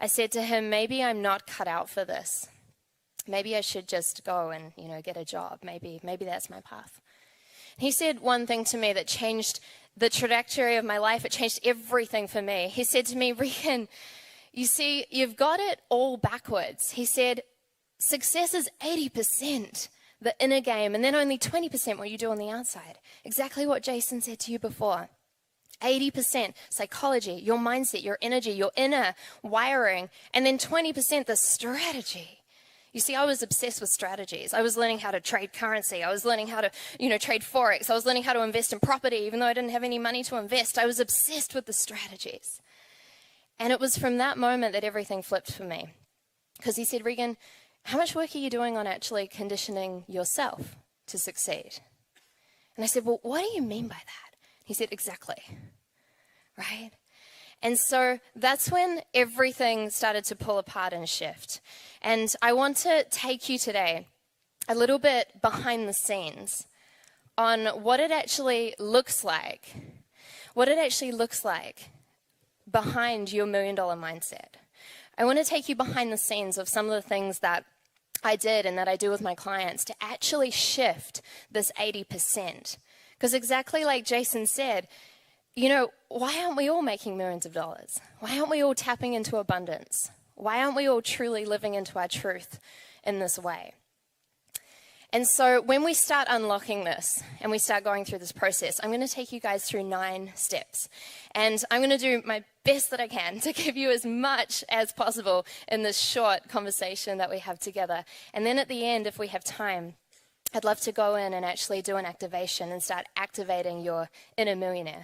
I said to him, maybe I'm not cut out for this. Maybe I should just go and, get a job. Maybe that's my path. He said one thing to me that changed the trajectory of my life. It changed everything for me. He said to me, Regan, you see, you've got it all backwards. He said, success is 80%, the inner game, and then only 20% what you do on the outside. Exactly what Jason said to you before. 80% psychology, your mindset, your energy, your inner wiring, and then 20% the strategy. You see, I was obsessed with strategies. I was learning how to trade currency. I was learning how to, trade Forex. I was learning how to invest in property, even though I didn't have any money to invest. I was obsessed with the strategies. And it was from that moment that everything flipped for me. Because he said, Regan, how much work are you doing on actually conditioning yourself to succeed? And I said, well, what do you mean by that? He said, exactly. Right? And so that's when everything started to pull apart and shift. And I want to take you today a little bit behind the scenes on what it actually looks like. What it actually looks like behind your $1 million mindset. I want to take you behind the scenes of some of the things that I did and that I do with my clients to actually shift this 80%. Because exactly like Jason said, why aren't we all making millions of dollars? Why aren't we all tapping into abundance? Why aren't we all truly living into our truth in this way? And so when we start unlocking this and we start going through this process, I'm going to take you guys through 9 steps. And I'm going to do my best that I can to give you as much as possible in this short conversation that we have together. And then at the end, if we have time, I'd love to go in and actually do an activation and start activating your inner millionaire.